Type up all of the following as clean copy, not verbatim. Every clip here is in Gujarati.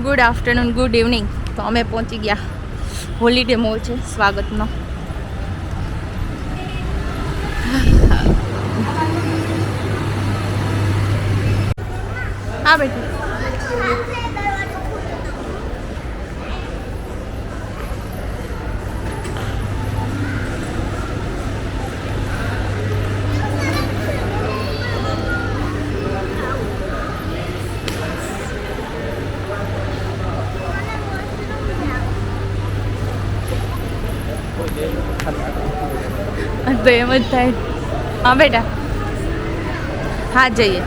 Good afternoon, good evening. તો અમે પહોંચી ગયા હોલિડે મોલ છે સ્વાગતનો. હા બેઠું. તો એમ જ થાય. હા બેટા, હા જઈએ.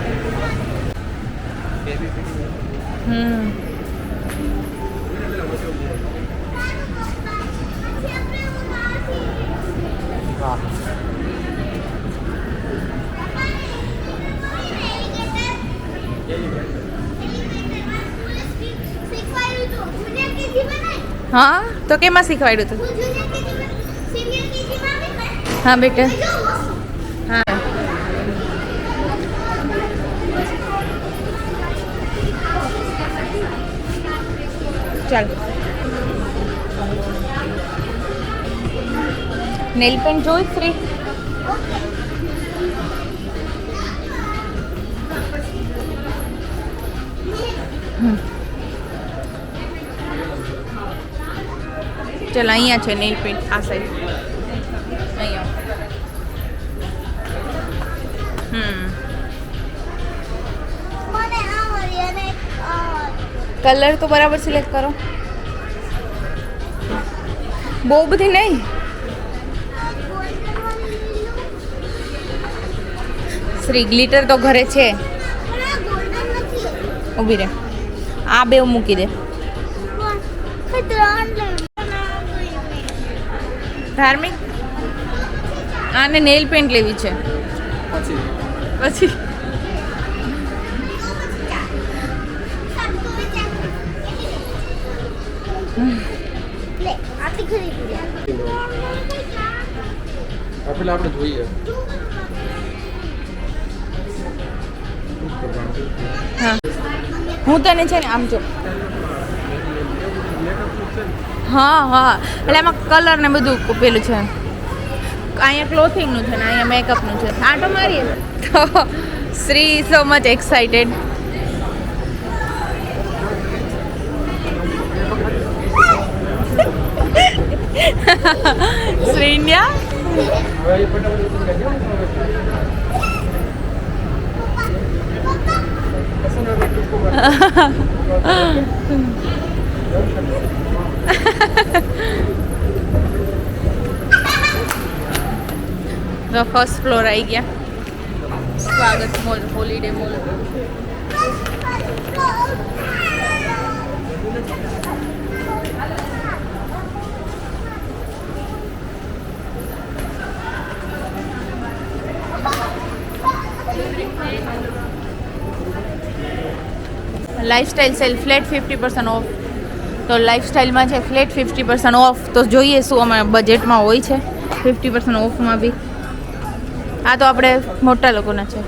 હા તો કેમાં શીખવાડ્યું તું? હા બેટા, હા ચાલ. નેલ પેન્ટ જોઈ ફ્રી? ચાલ અહીંયા છે નેલ પેન્ટ, આ સાઈડ અહીંયા. કલર તો બરાબર સિલેક્ટ કરો. બહુ બધી નહીં. શ્રી ગ્લિટર તો ઘરે છે. ઊભી રહે, આ બે મૂકી દે. ધાર્મિક, આને નેલ પેન્ટ લેવી છે પછી. આપણે જોઈએ. હા હું તને છે ને આમ જો. હા હા, એટલે એમાં કલર ને બધું પેલું છે. અહીંયા ક્લોથિંગનું છે ને અહીંયા મેકઅપનું છે. આટો મારીએ તો Shri so much excited. Shri India તો ફર્સ્ટ ફ્લોર આવી ગયા. સ્વાગત mall, holiday mall. Lifestyle cell flat 50% of. તો લાઈફસ્ટાઈલમાં છે ફ્લેટ 50% ઓફ. તો જોઈએ શું અમારા બજેટમાં હોય છે 50% ઓફમાં બી. આ તો આપણે મોટા લોકોના છે,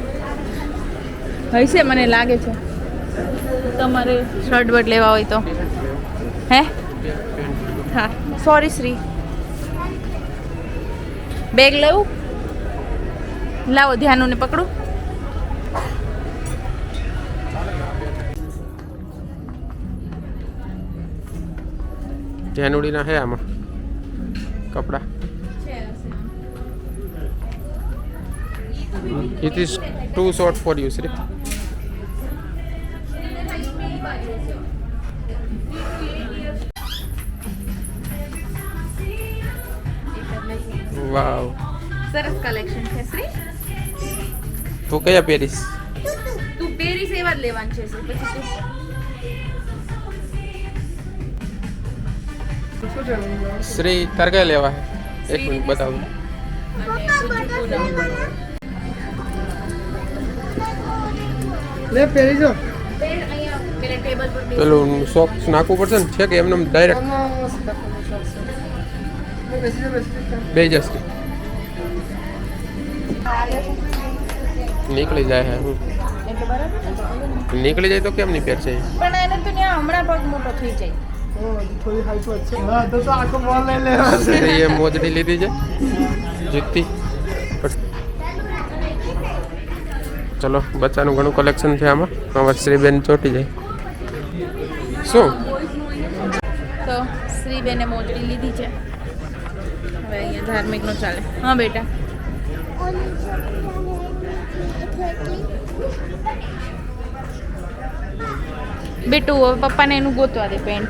હશે મને લાગે છે. તમારે શર્ટ બર્ટ લેવા હોય તો હે? હા સોરી શ્રી. બેગ લેવું? લાવો ધ્યાનું ને પકડું. ધ્યાનુડીના હે આમાં કપડા. It is too short for you, Sri. Wow. સરસ કલેક્શન છે શ્રી. તો કયા પહેરીશ? તું પહેરીશ એવા જ લેવાનું છે શ્રી. પછી શ્રી તાર કયા લેવા? એક મિનિટ બતાવું. લે પહેરી જો. પેલું સોક્સ નાખવું પડશે ને? છે કે એમને ડાયરેક્ટ બે જશે નીકળી જાય. હે એટલે બરાબર નીકળી જાય તો કેમ નહીં પહેરશે પણ એને તો ત્યાં હમણાં પગ મોટો થઈ જાય થોડી હાઈટ વધશે હા તો આખો બોલ લઈ લેવા એ મોજડી લીધી છે જુત્તી ચલો બચ્ચાનું ઘણું કલેક્શન છે આમાં હવે શ્રીબેન ચોટી જાય શું તો શ્રીબેને મોજડી લીધી છે હવે અહીંયા ધાર્મિક નો ચાલે હા બેટા બેટું હવે પપ્પાને એનું ગોતવા દે પેન્ટ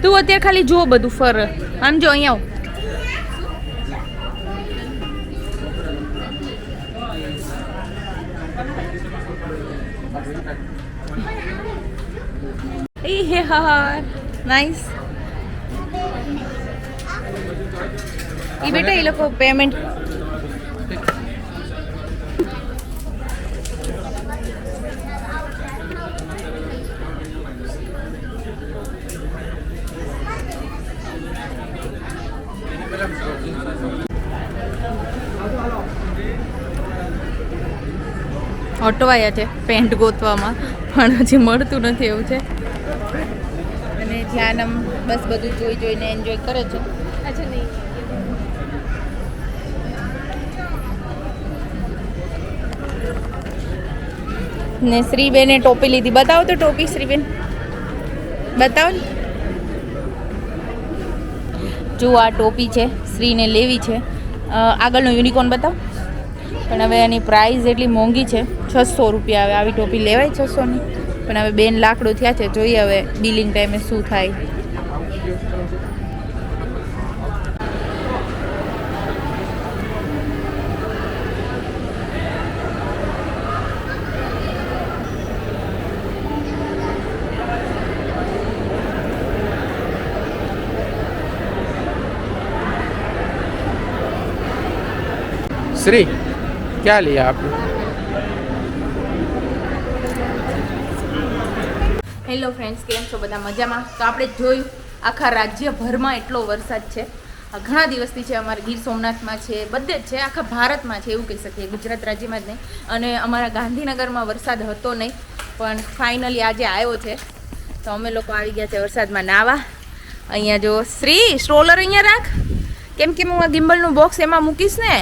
તું અત્યારે ખાલી જો બધું ફર આમ જો અહીંયા આવ એ હે હા નાઈસ એ બેટા એ લોકો પેમેન્ટ અટવાયા છે પેન્ટ ગોતવામાં પણ હજી મળતું નથી એવું છે અને ધ્યાન આમ બસ બધું જોઈ જોઈને એન્જોય કરે છે અચ્છા નહીં ને શ્રીબેને ટોપી લીધી બતાવો તો ટોપી શ્રીબેન બતાવો ને જો આ ટોપી છે શ્રીને લેવી છે આગળનો યુનિકોર્ન બતાવો પણ હવે એની પ્રાઇસ એટલી મોંઘી છે 600 રૂપિયા હવે આવી ટોપી લેવાય 600ની પણ હવે બેન લાકડું થયા છે જોઈએ હવે ડીલિંગ ટાઈમે શું થાય श्री क्या लिया आपने હેલો ફ્રેન્ડ્સ કેમ છો બધા મજામાં તો આપણે જોયું આખા રાજ્યભરમાં એટલો વરસાદ છે ઘણા દિવસથી છે અમારે ગીર સોમનાથમાં છે બધે જ છે આખા ભારતમાં છે એવું કહી શકીએ ગુજરાત રાજ્યમાં જ નહીં અને અમારા ગાંધીનગરમાં વરસાદ હતો નહીં પણ ફાઇનલી આજે આવ્યો છે તો અમે લોકો આવી ગયા છે વરસાદમાં નાવા અહીંયા જો શ્રી સ્ટ્રોલર અહીંયા રાખ કેમ કે હું આ ગિમ્બલનું બોક્સ એમાં મૂકીશ ને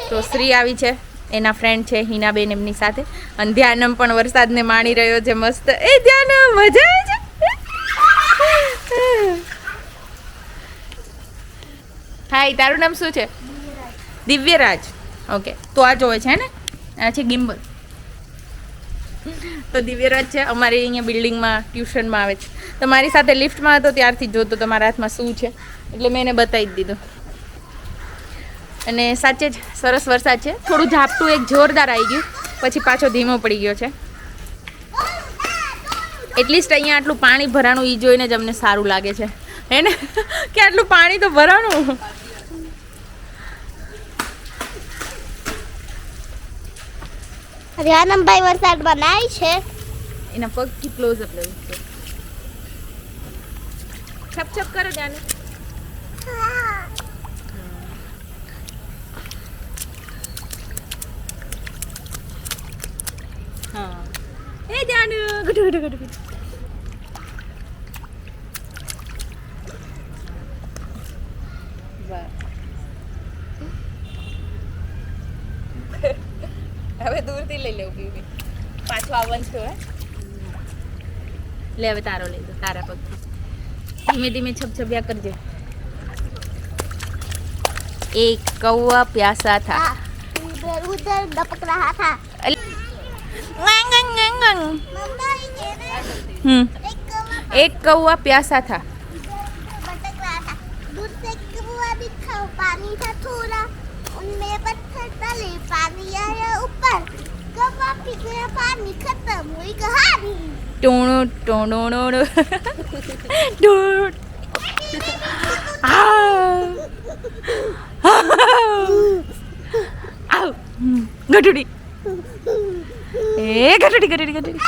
તો શ્રી આવી છે એના ફ્રેન્ડ છે હિનાબેન એમની સાથે અને ધ્યાનમ પણ વરસાદને માણી રહ્યો છે મસ્ત એ ધ્યાનમ મજા આવે છે હાય તારું નામ શું છે દિવ્યરાજ ઓકે તો આ જોવે છે ને આ છે ગિમ્બલ તો દિવ્યરાજ છે અમારી અહીંયા બિલ્ડિંગમાં ટ્યુશનમાં આવે છે તો મારી સાથે લિફ્ટમાં હતો ત્યારથી જોતો તમારા હાથમાં શું છે એટલે મેં એને બતાવી જ દીધું અને સાચે જ સરસ વરસાદ છે થોડું ઝાપટું એક જોરદાર આવી ગયું પછી પાછો ધીમો પડી ગયો છે એટલીસ્ટ અહીંયા આટલું પાણી ભરાણું એ જોઈને જ અમને સારું લાગે છે હે ને કે આટલું પાણી તો ભરાણું ધ્યાનમભાઈ વરસાદમાં નાય છે એના પગ કી ક્લોઝ અપ લેવું છે છપ છપ કરો જાને હા એ જાનુ ગુડ ગુડ ગુડ ગુડ હવે દૂરથી લઈ લેવું પીવી પાછું આવવાનું છે હે લે હવે તારો લઈ લો તારા પગથી ધીમે ધીમે છપછપિયા કરજે एक कौवा प्यासा था उधर उधर दपक रहा था एक कौवा प्यासा था भटक रहा था दूर से कौवा दिखा पानी था थोड़ा उनमें पत्थर डाले पानी आया ऊपर कौवा पी गया पानी खत्म हुई कहानी टोनो टोनो टोनो ગઢડી એ ગઢડી ગઢડી ગઢડી